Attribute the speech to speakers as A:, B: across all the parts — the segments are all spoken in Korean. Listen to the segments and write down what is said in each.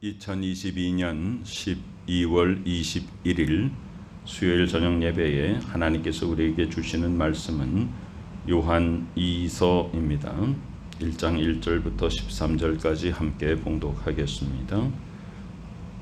A: 2022년 12월 21일 수요일 저녁 예배에 하나님께서 우리에게 주시는 말씀은 요한 2서입니다. 1장 1절부터 13절까지 함께 봉독하겠습니다.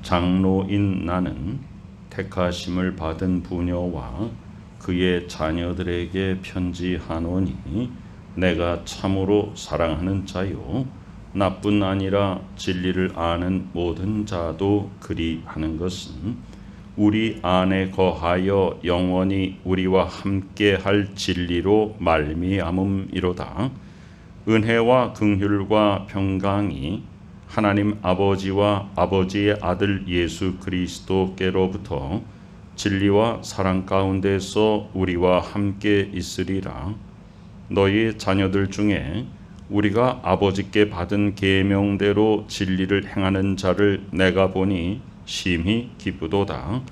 A: 장로인 나는 택하심을 받은 부녀와 그의 자녀들에게 편지하노니 내가 참으로 사랑하는 자요 나뿐 아니라 진리를 아는 모든 자도 그리하는 것은 우리 안에 거하여 영원히 우리와 함께할 진리로 말미암음이로다. 은혜와 긍휼과 평강이 하나님 아버지와 아버지의 아들 예수 그리스도께로부터 진리와 사랑 가운데서 우리와 함께 있으리라. 너희 자녀들 중에 우리가 아버지께 받은 계명대로 진리를 행하는 자를 내가 보니 심히 기쁘도다.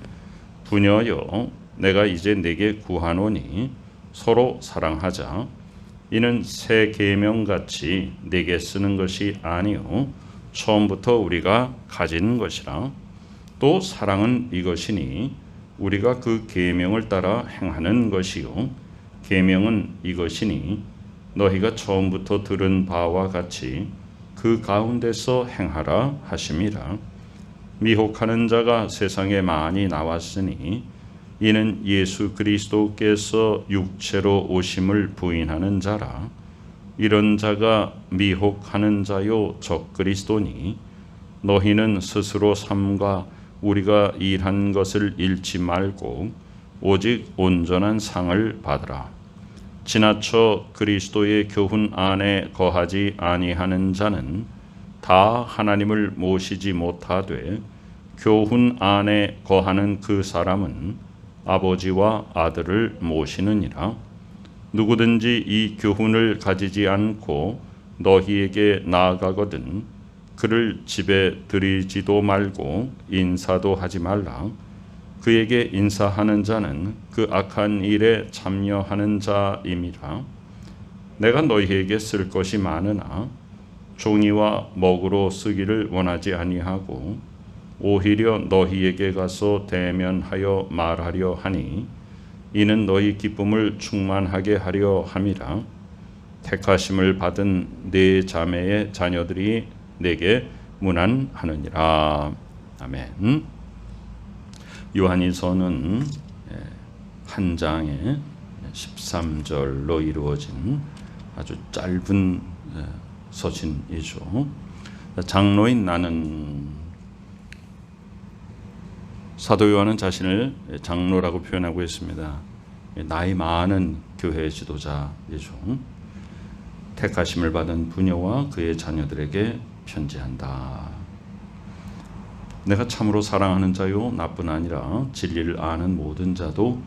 A: 부녀여, 내가 이제 네게 구하노니 서로 사랑하자. 이는 새 계명같이 네게 쓰는 것이 아니요 처음부터 우리가 가진 것이라. 또 사랑은 이것이니 우리가 그 계명을 따라 행하는 것이요 계명은 이것이니 너희가 처음부터 들은 바와 같이 그 가운데서 행하라 하심이라. 미혹하는 자가 세상에 많이 나왔으니 이는 예수 그리스도께서 육체로 오심을 부인하는 자라. 이런 자가 미혹하는 자요 적그리스도니 너희는 스스로 삼가 우리가 일한 것을 잃지 말고 오직 온전한 상을 받으라. 지나쳐 그리스도의 교훈 안에 거하지 아니하는 자는 다 하나님을 모시지 못하되 교훈 안에 거하는 그 사람은 아버지와 아들을 모시느니라. 누구든지 이 교훈을 가지지 않고 너희에게 나아가거든 그를 집에 들이지도 말고 인사도 하지 말라. 그에게 인사하는 자는 그 악한 일에 참여하는 자임이라. 내가 너희에게 쓸 것이 많으나 종이와 먹으로 쓰기를 원하지 아니하고 오히려 너희에게 가서 대면하여 말하려 하니 이는 너희 기쁨을 충만하게 하려 함이라. 택하심을 받은 네 자매의 자녀들이 내게 문안하느니라. 아멘. 요한일서는 한 장에 13절로 이루어진 아주 짧은 서신이죠. 장로인 나는, 사도 요한은 자신을 장로라고 표현하고 있습니다. 나이 많은 교회 지도자이죠. 택하심을 받은 부녀와 그의 자녀들에게 편지한다. 내가 참으로 사랑하는 자요 나뿐 아니라 진리를 아는 모든 자도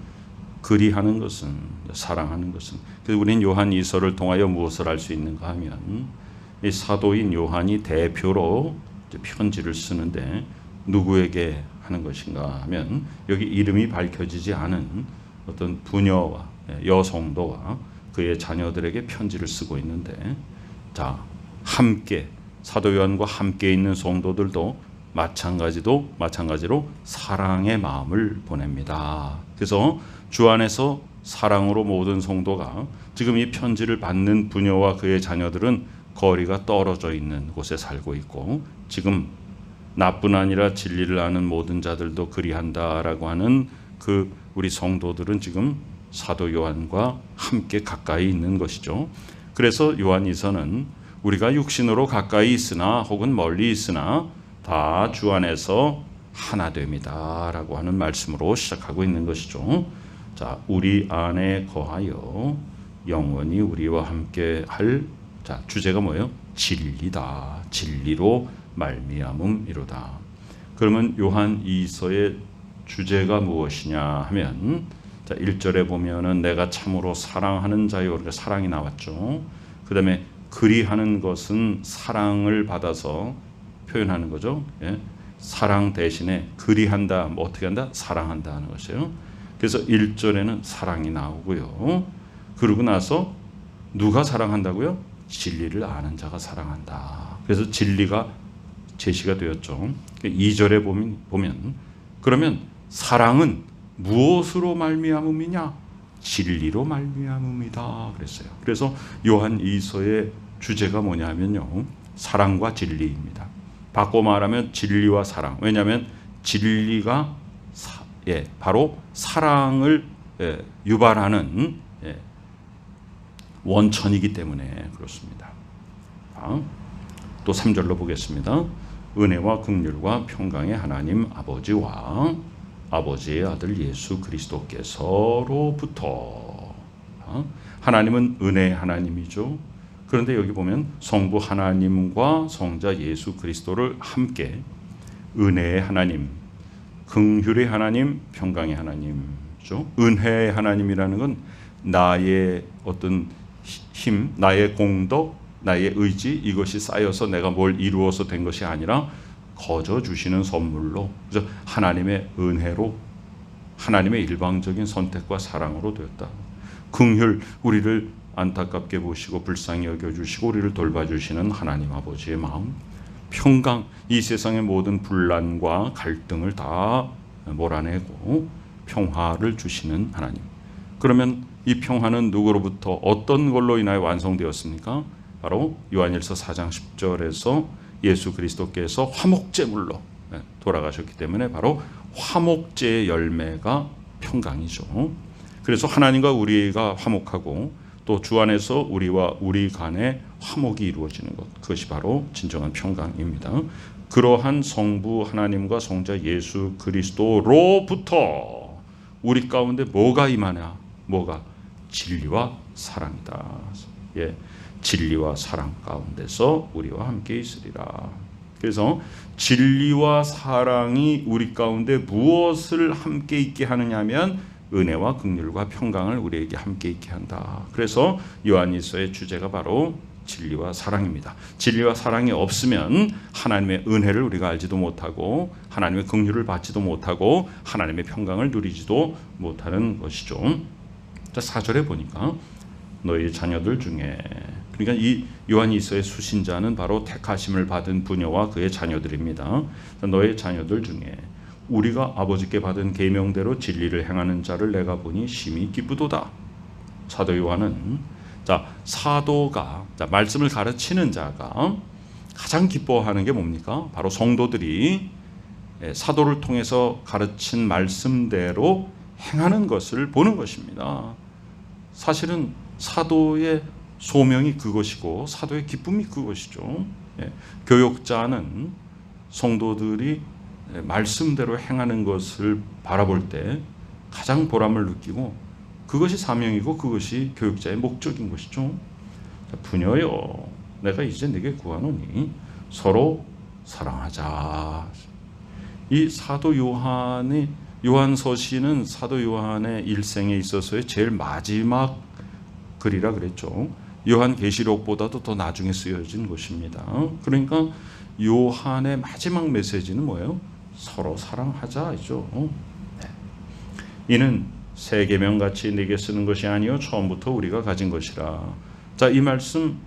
A: 그리하는 것은, 사랑하는 것은. 그래서 우리는 요한 2서를 통하여 무엇을 알 수 있는가 하면 이 사도인 요한이 대표로 편지를 쓰는데 누구에게 하는 것인가 하면 여기 이름이 밝혀지지 않은 어떤 부녀와 여성도와 그의 자녀들에게 편지를 쓰고 있는데, 자, 함께 사도 요한과 함께 있는 성도들도 마찬가지로 사랑의 마음을 보냅니다. 그래서 주 안에서 사랑으로 모든 성도가 지금 이 편지를 받는 부녀와 그의 자녀들은 거리가 떨어져 있는 곳에 살고 있고, 지금 나뿐 아니라 진리를 아는 모든 자들도 그리한다라고 하는 그 우리 성도들은 지금 사도 요한과 함께 가까이 있는 것이죠. 그래서 요한이서는 우리가 육신으로 가까이 있으나 혹은 멀리 있으나 다 주 안에서 하나 됩니다 라고 하는 말씀으로 시작하고 있는 것이죠. 자, 우리 안에 거하여 영원히 우리와 함께 할, 자, 주제가 뭐예요? 진리다. 진리로 말미암음이로다. 그러면 요한 2서의 주제가 무엇이냐 하면, 자, 1절에 보면은 내가 참으로 사랑하는 자요, 그러니까 사랑이 나왔죠. 그 다음에 그리하는 것은 사랑을 받아서 표현하는 거죠. 예? 사랑 대신에 그리한다, 뭐 어떻게 한다? 사랑한다 하는 것이에요. 그래서 1절에는 사랑이 나오고요. 그러고 나서 누가 사랑한다고요? 진리를 아는 자가 사랑한다. 그래서 진리가 제시가 되었죠. 2절에 보면 그러면 사랑은 무엇으로 말미암음이냐? 진리로 말미암음이다 그랬어요. 그래서 요한 2서의 주제가 뭐냐면요, 사랑과 진리입니다. 바꿔 말하면 진리와 사랑. 왜냐하면 진리가 바로 사랑을 유발하는 원천이기 때문에 그렇습니다. 또 3절로 보겠습니다. 은혜와 긍휼과 평강의 하나님 아버지와 아버지의 아들 예수 그리스도께서로부터. 하나님은 은혜의 하나님이죠. 그런데 여기 보면 성부 하나님과 성자 예수 그리스도를 함께 은혜의 하나님, 긍휼의 하나님, 평강의 하나님이죠. 은혜의 하나님이라는 건 나의 어떤 힘, 나의 공덕, 나의 의지, 이것이 쌓여서 내가 뭘 이루어서 된 것이 아니라 거저 주시는 선물로, 그래서 하나님의 은혜로, 하나님의 일방적인 선택과 사랑으로 되었다. 긍휼, 우리를 안타깝게 보시고 불쌍히 여겨주시고 우리를 돌봐주시는 하나님 아버지의 마음. 평강, 이 세상의 모든 분란과 갈등을 다 몰아내고 평화를 주시는 하나님. 그러면 이 평화는 누구로부터 어떤 걸로 인하여 완성되었습니까? 바로 요한일서 4장 10절에서 예수 그리스도께서 화목제물로 돌아가셨기 때문에 바로 화목제의 열매가 평강이죠. 그래서 하나님과 우리가 화목하고 또 주 안에서 우리와 우리 간에 화목이 이루어지는 것, 그것이 바로 진정한 평강입니다. 그러한 성부 하나님과 성자 예수 그리스도로부터 우리 가운데 뭐가 임하냐? 뭐가? 진리와 사랑이다. 진리와 사랑 가운데서 우리와 함께 있으리라. 그래서 진리와 사랑이 우리 가운데 무엇을 함께 있게 하느냐면 은혜와 긍휼과 평강을 우리에게 함께 있게 한다. 그래서 요한일서의 주제가 바로 진리와 사랑입니다. 진리와 사랑이 없으면 하나님의 은혜를 우리가 알지도 못하고 하나님의 긍휼을 받지도 못하고 하나님의 평강을 누리지도 못하는 것이죠. 자, 4절에 보니까 너희 자녀들 중에, 그러니까 이 요한일서의 수신자는 바로 택하심을 받은 부녀와 그의 자녀들입니다. 너의 자녀들 중에 우리가 아버지께 받은 계명대로 진리를 행하는 자를 내가 보니 심히 기쁘도다. 사도 요한은 사도가 말씀을 가르치는 자가 가장 기뻐하는 게 뭡니까? 바로 성도들이 사도를 통해서 가르친 말씀대로 행하는 것을 보는 것입니다. 사실은 사도의 소명이 그것이고 사도의 기쁨이 그것이죠. 교역자는 성도들이 말씀대로 행하는 것을 바라볼 때 가장 보람을 느끼고 그것이 사명이고 그것이 교육자의 목적인 것이죠. 부녀여, 내가 이제 네게 구하노니 서로 사랑하자. 이 사도 요한의 요한서신은 사도 요한의 일생에 있어서의 제일 마지막 글이라 그랬죠. 요한계시록보다도 더 나중에 쓰여진 것입니다. 그러니까 요한의 마지막 메시지는 뭐예요? 서로 사랑하자이죠. 이는 새 계명 같이 네게 쓰는 것이 아니요 처음부터 우리가 가진 것이라. 자, 이 말씀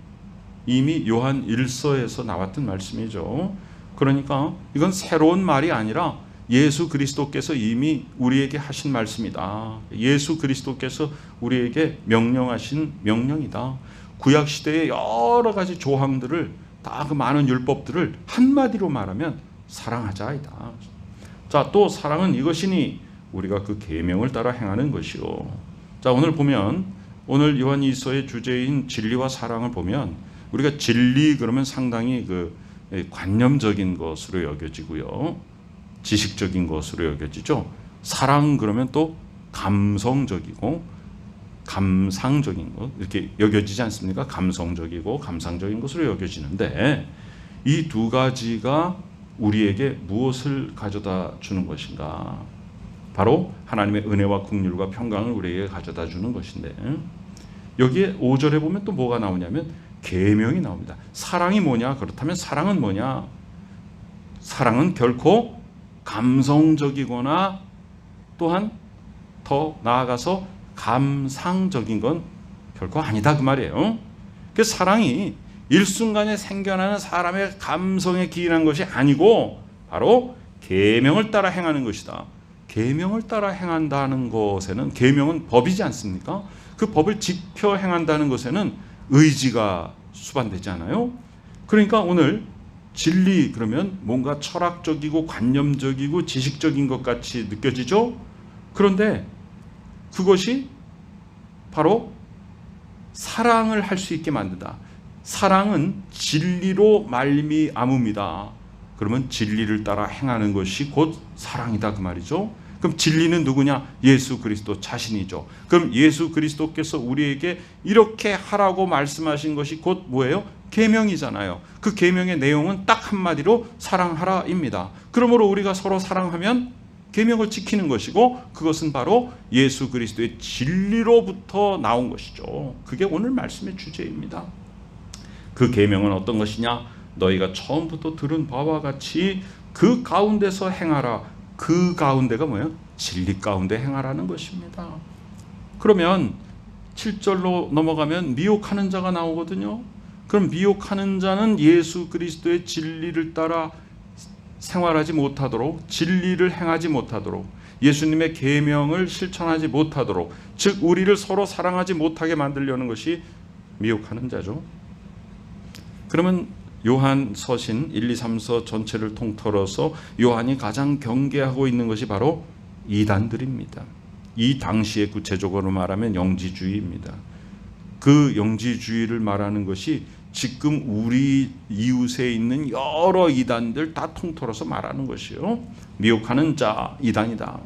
A: 이미 요한 1서에서 나왔던 말씀이죠. 그러니까 이건 새로운 말이 아니라 예수 그리스도께서 이미 우리에게 하신 말씀이다. 예수 그리스도께서 우리에게 명령하신 명령이다. 구약 시대의 여러 가지 조항들을 다 그 많은 율법들을 한마디로 말하면 사랑하자이다. 자, 또 사랑은 이것이니 우리가 그 계명을 따라 행하는 것이요. 자, 오늘 보면 오늘 요한 2서의 주제인 진리와 사랑을 보면 우리가 진리 그러면 상당히 그 관념적인 것으로 여겨지고요. 지식적인 것으로 여겨지죠. 사랑 그러면 또 감성적이고 감상적인 것 이렇게 여겨지지 않습니까? 감성적이고 감상적인 것으로 여겨지는데 이 두 가지가 우리에게 무엇을 가져다 주는 것인가? 바로 하나님의 은혜와 긍휼과 평강을 우리에게 가져다 주는 것인데 여기에 5절에 보면 또 뭐가 나오냐면 계명이 나옵니다. 사랑이 뭐냐? 그렇다면 사랑은 뭐냐? 사랑은 결코 감성적이거나 또한 더 나아가서 감상적인 건 결코 아니다 그 말이에요. 그 사랑이 일순간에 생겨나는 사람의 감성에 기인한 것이 아니고 바로 계명을 따라 행하는 것이다. 계명을 따라 행한다는 것에는, 계명은 법이지 않습니까? 그 법을 지켜 행한다는 것에는 의지가 수반되지 않아요? 그러니까 오늘 진리 그러면 뭔가 철학적이고 관념적이고 지식적인 것 같이 느껴지죠? 그런데 그것이 바로 사랑을 할 수 있게 만든다. 사랑은 진리로 말미암음이다. 그러면 진리를 따라 행하는 것이 곧 사랑이다 그 말이죠. 그럼 진리는 누구냐? 예수 그리스도 자신이죠. 그럼 예수 그리스도께서 우리에게 이렇게 하라고 말씀하신 것이 곧 뭐예요? 계명이잖아요. 그 계명의 내용은 딱 한마디로 사랑하라입니다. 그러므로 우리가 서로 사랑하면 계명을 지키는 것이고, 그것은 바로 예수 그리스도의 진리로부터 나온 것이죠. 그게 오늘 말씀의 주제입니다. 그 계명은 어떤 것이냐? 너희가 처음부터 들은 바와 같이 그 가운데서 행하라. 그 가운데가 뭐예요? 진리 가운데 행하라는 것입니다. 그러면 7절로 넘어가면 미혹하는 자가 나오거든요. 그럼 미혹하는 자는 예수 그리스도의 진리를 따라 생활하지 못하도록, 진리를 행하지 못하도록, 예수님의 계명을 실천하지 못하도록, 즉 우리를 서로 사랑하지 못하게 만들려는 것이 미혹하는 자죠. 그러면 요한 서신 1, 2, 3서 전체를 통틀어서 요한이 가장 경계하고 있는 것이 바로 이단들입니다. 이 당시에 구체적으로 말하면 영지주의입니다. 그 영지주의를 말하는 것이 지금 우리 이웃에 있는 여러 이단들 다 통틀어서 말하는 것이요. 미혹하는 자 이단이다.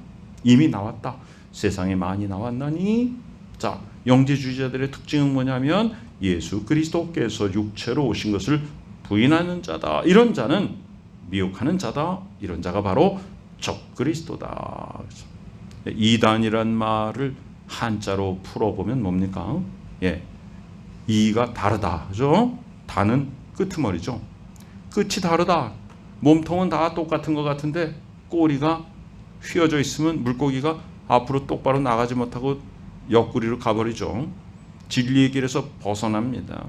A: 이미 나왔다. 세상에 많이 나왔나니. 자, 영지주의자들의 특징은 뭐냐면 예수 그리스도께서 육체로 오신 것을 부인하는 자다. 이런 자는 미혹하는 자다. 이런 자가 바로 적그리스도다. 이단이란 말을 한자로 풀어보면 뭡니까? 예, 이가 다르다. 그죠? 다는 끄트머리죠. 끝이 다르다. 몸통은 다 똑같은 것 같은데 꼬리가 휘어져 있으면 물고기가 앞으로 똑바로 나가지 못하고 옆구리로 가버리죠. 진리의 길에서 벗어납니다.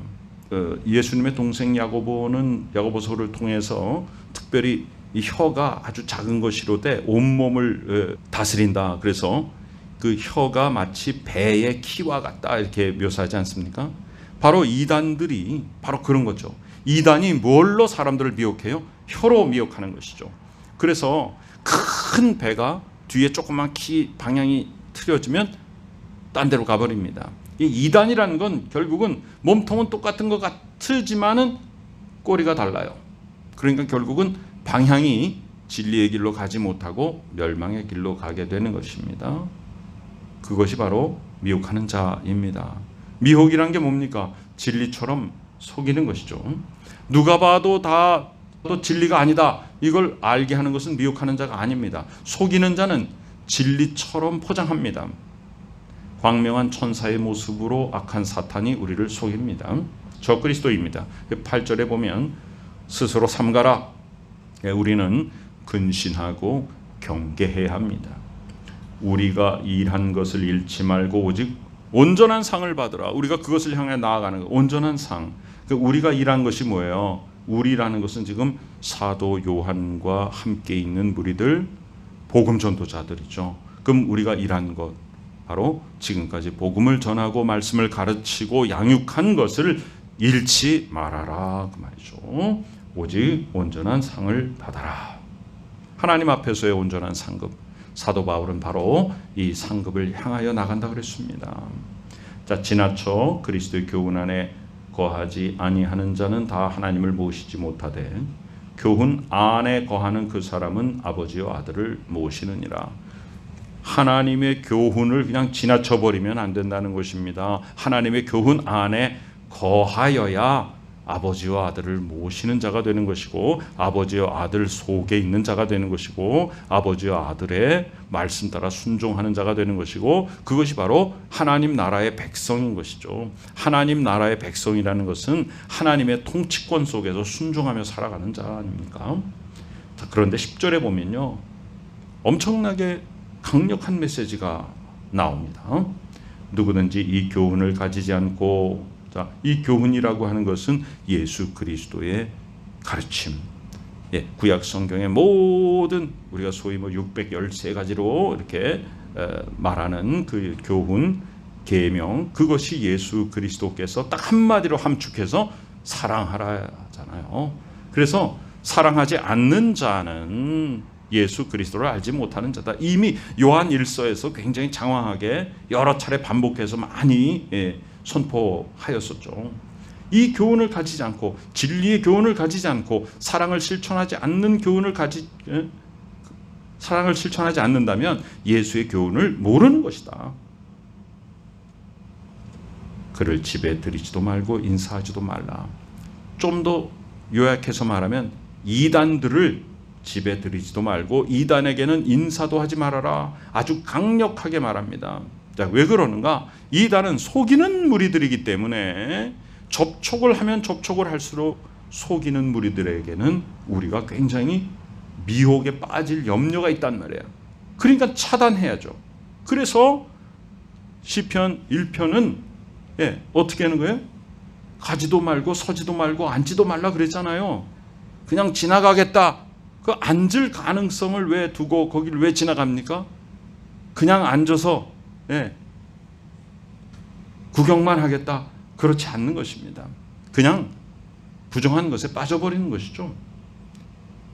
A: 예수님의 동생 야고보서를 통해서 특별히 이 혀가 아주 작은 것이로되 온몸을 다스린다. 그래서 그 혀가 마치 배의 키와 같다 이렇게 묘사하지 않습니까? 바로 이단들이 바로 그런 거죠. 이단이 뭘로 사람들을 미혹해요? 혀로 미혹하는 것이죠. 그래서 큰 배가 뒤에 조그만 키 방향이 틀어지면 딴 데로 가버립니다. 이 이단이라는 건 결국은 몸통은 똑같은 것 같지만은 꼬리가 달라요. 그러니까 결국은 방향이 진리의 길로 가지 못하고 멸망의 길로 가게 되는 것입니다. 그것이 바로 미혹하는 자입니다. 미혹이란 게 뭡니까? 진리처럼 속이는 것이죠. 누가 봐도 다 또 진리가 아니다. 이걸 알게 하는 것은 미혹하는 자가 아닙니다. 속이는 자는 진리처럼 포장합니다. 광명한 천사의 모습으로 악한 사탄이 우리를 속입니다. 적그리스도입니다. 8절에 보면 스스로 삼가라. 우리는 근신하고 경계해야 합니다. 우리가 일한 것을 잃지 말고 오직 온전한 상을 받으라. 우리가 그것을 향해 나아가는 것. 온전한 상. 우리가 일한 것이 뭐예요? 우리라는 것은 지금 사도 요한과 함께 있는 무리들, 복음 전도자들이죠. 그럼 우리가 일한 것 바로 지금까지 복음을 전하고 말씀을 가르치고 양육한 것을 잃지 말아라 그 말이죠. 오직 온전한 상을 받아라. 하나님 앞에서의 온전한 상급. 사도 바울은 바로 이 상급을 향하여 나간다 그랬습니다. 자, 지나쳐 그리스도의 교훈 안에 거하지 아니하는 자는 다 하나님을 모시지 못하되 교훈 안에 거하는 그 사람은 아버지와 아들을 모시느니라. 하나님의 교훈을 그냥 지나쳐 버리면 안 된다는 것입니다. 하나님의 교훈 안에 거하여야 아버지와 아들을 모시는 자가 되는 것이고, 아버지와 아들 속에 있는 자가 되는 것이고, 아버지와 아들의 말씀 따라 순종하는 자가 되는 것이고, 그것이 바로 하나님 나라의 백성인 것이죠. 하나님 나라의 백성이라는 것은 하나님의 통치권 속에서 순종하며 살아가는 자 아닙니까? 자, 그런데 10절에 보면요, 엄청나게 강력한 메시지가 나옵니다. 누구든지 이 교훈을 가지지 않고 자, 이 교훈이라고 하는 것은 예수 그리스도의 가르침. 예, 구약 성경의 모든 우리가 소위 613가지로 이렇게 말하는 그 교훈, 계명, 그것이 예수 그리스도께서 딱 한마디로 함축해서 사랑하라잖아요. 그래서 사랑하지 않는 자는 예수 그리스도를 알지 못하는 자다. 이미 요한 1서에서 굉장히 장황하게 여러 차례 반복해서 많이 선포하였었죠. 이 교훈을 가지지 않고, 진리의 교훈을 가지지 않고 사랑을 실천하지 않는다면 예수의 교훈을 모르는 것이다. 그를 집에 들이지도 말고 인사하지도 말라. 좀 더 요약해서 말하면 이단들을 집에 들이지도 말고 이단에게는 인사도 하지 말아라. 아주 강력하게 말합니다. 자, 왜 그러는가? 이단은 속이는 무리들이기 때문에 접촉을 하면 접촉을 할수록 속이는 무리들에게는 우리가 굉장히 미혹에 빠질 염려가 있단 말이에요. 그러니까 차단해야죠. 그래서 시편 1편은 어떻게 하는 거예요? 가지도 말고 서지도 말고 앉지도 말라 그랬잖아요. 그냥 지나가겠다. 그 앉을 가능성을 왜 두고 거기를 왜 지나갑니까? 그냥 앉아서 구경만 하겠다. 그렇지 않는 것입니다. 그냥 부정한 것에 빠져버리는 것이죠.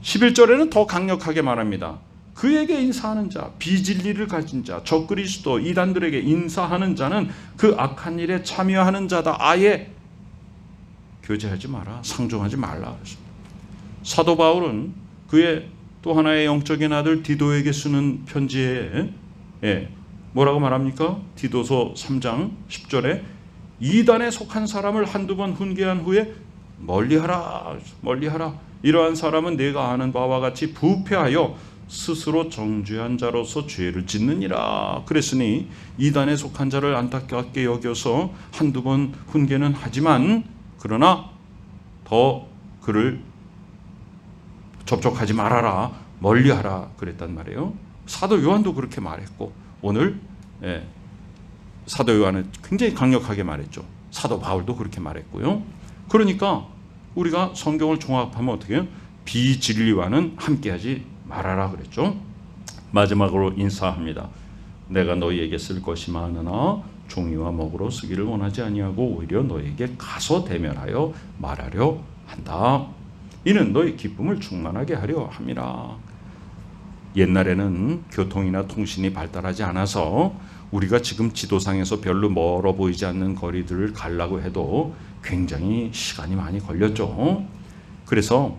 A: 11절에는 더 강력하게 말합니다. 그에게 인사하는 자, 비진리를 가진 자, 적그리스도 이단들에게 인사하는 자는 그 악한 일에 참여하는 자다. 아예 교제하지 마라. 상종하지 말라. 사도 바울은 그의 또 하나의 영적인 아들 디도에게 쓰는 편지에 뭐라고 말합니까? 디도서 3장 10절에 이단에 속한 사람을 한두 번 훈계한 후에 멀리하라. 이러한 사람은 내가 아는 바와 같이 부패하여 스스로 정죄한 자로서 죄를 짓느니라. 그랬으니 이단에 속한 자를 안타깝게 여겨서 한두 번 훈계는 하지만 그러나 더 그를 접촉하지 말아라. 멀리하라. 그랬단 말이에요. 사도 요한도 그렇게 말했고 오늘 사도 요한은 굉장히 강력하게 말했죠. 사도 바울도 그렇게 말했고요. 그러니까 우리가 성경을 종합하면 어떻게 해요? 비진리와는 함께하지 말아라 그랬죠. 마지막으로 인사합니다. 내가 너희에게 쓸 것이 많으나 종이와 먹으로 쓰기를 원하지 아니하고 오히려 너희에게 가서 대면하여 말하려 한다. 이는 너희 기쁨을 충만하게 하려 함이라. 옛날에는 교통이나 통신이 발달하지 않아서 우리가 지금 지도상에서 별로 멀어 보이지 않는 거리들을 가려고 해도 굉장히 시간이 많이 걸렸죠. 그래서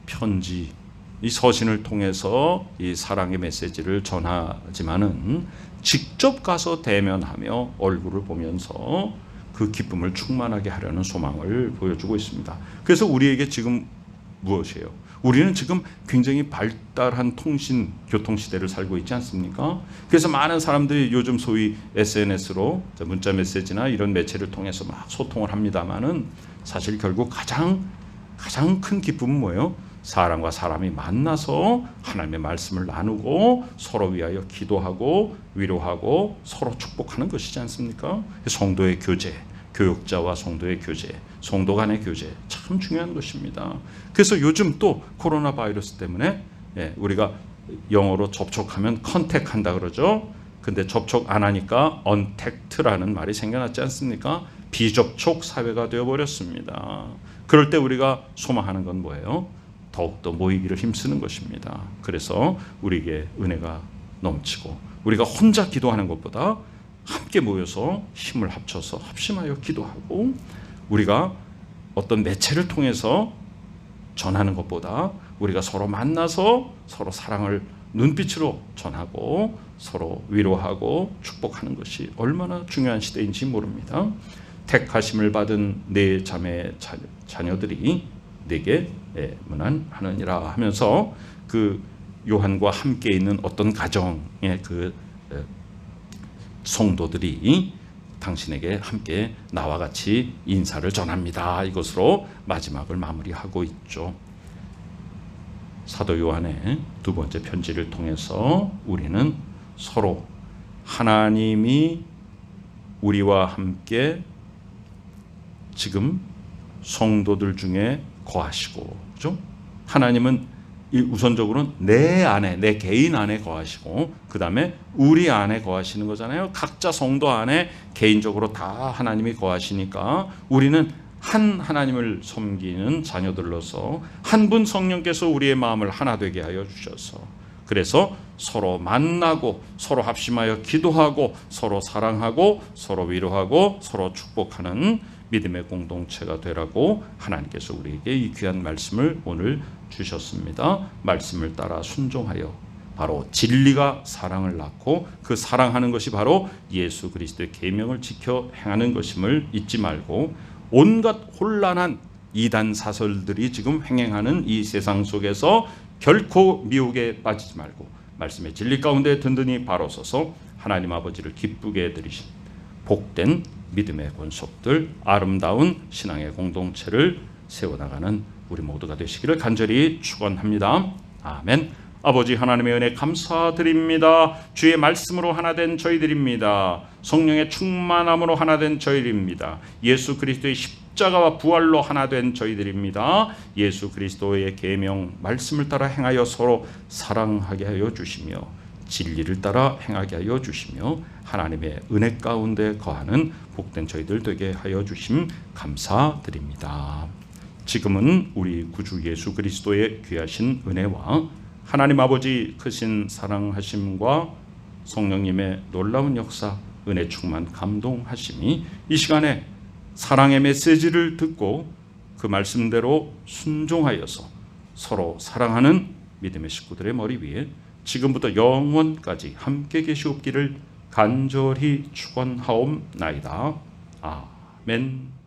A: 편지, 이 서신을 통해서 이 사랑의 메시지를 전하지만은 직접 가서 대면하며 얼굴을 보면서 그 기쁨을 충만하게 하려는 소망을 보여주고 있습니다. 그래서 우리에게 지금 무엇이에요? 우리는 지금 굉장히 발달한 통신, 교통 시대를 살고 있지 않습니까? 그래서 많은 사람들이 요즘 소위 SNS로 문자 메시지나 이런 매체를 통해서 막 소통을 합니다만은 사실 결국 가장 큰 기쁨은 뭐예요? 사람과 사람이 만나서 하나님의 말씀을 나누고 서로 위하여 기도하고 위로하고 서로 축복하는 것이지 않습니까? 성도의 교제, 교육자와 성도의 교제, 성도 간의 교제 참 중요한 것입니다. 그래서 요즘 또 코로나 바이러스 때문에 우리가 영어로 접촉하면 컨택한다 그러죠. 근데 접촉 안 하니까 언택트라는 말이 생겨났지 않습니까? 비접촉 사회가 되어버렸습니다. 그럴 때 우리가 소망하는 건 뭐예요? 더욱더 모이기를 힘쓰는 것입니다. 그래서 우리에게 은혜가 넘치고 우리가 혼자 기도하는 것보다 함께 모여서 힘을 합쳐서 합심하여 기도하고 우리가 어떤 매체를 통해서 전하는 것보다 우리가 서로 만나서 서로 사랑을 눈빛으로 전하고 서로 위로하고 축복하는 것이 얼마나 중요한 시대인지 모릅니다. 택하심을 받은 네 자매 자녀들이 내게 문안하느니라 하면서 그 요한과 함께 있는 어떤 가정의 그 성도들이 당신에게 함께 나와 같이 인사를 전합니다. 이것으로 마지막을 마무리하고 있죠. 사도 요한의 두 번째 편지를 통해서 우리는 서로 하나님이 우리와 함께 지금 성도들 중에 거하시고, 그죠? 하나님은 우선적으로는 내 안에, 내 개인 안에 거하시고, 그 다음에 우리 안에 거하시는 거잖아요. 각자 성도 안에 개인적으로 다 하나님이 거하시니까 우리는 한 하나님을 섬기는 자녀들로서 한 분 성령께서 우리의 마음을 하나 되게 하여 주셔서, 그래서 서로 만나고 서로 합심하여 기도하고 서로 사랑하고 서로 위로하고 서로 축복하는 믿음의 공동체가 되라고 하나님께서 우리에게 이 귀한 말씀을 오늘 주셨습니다. 말씀을 따라 순종하여 바로 진리가 사랑을 낳고 그 사랑하는 것이 바로 예수 그리스도의 계명을 지켜 행하는 것임을 잊지 말고, 온갖 혼란한 이단 사설들이 지금 횡행하는 이 세상 속에서 결코 미혹에 빠지지 말고 말씀의 진리 가운데 든든히 바로 서서 하나님 아버지를 기쁘게 해드리신 복된 믿음의 권속들, 아름다운 신앙의 공동체를 세워나가는 우리 모두가 되시기를 간절히 축원합니다. 아멘. 아버지 하나님의 은혜 감사드립니다. 주의 말씀으로 하나 된 저희들입니다. 성령의 충만함으로 하나 된 저희들입니다. 예수 그리스도의 십자가와 부활로 하나 된 저희들입니다. 예수 그리스도의 계명 말씀을 따라 행하여 서로 사랑하게 하여 주시며 진리를 따라 행하게 하여 주시며 하나님의 은혜 가운데 거하는 복된 저희들 되게 하여 주심 감사드립니다. 지금은 우리 구주 예수 그리스도의 귀하신 은혜와 하나님 아버지 크신 사랑하심과 성령님의 놀라운 역사, 은혜 충만 감동하심이 이 시간에 사랑의 메시지를 듣고 그 말씀대로 순종하여서 서로 사랑하는 믿음의 식구들의 머리 위에 지금부터 영원까지 함께 계시옵기를 간절히 축원하옵나이다. 아멘.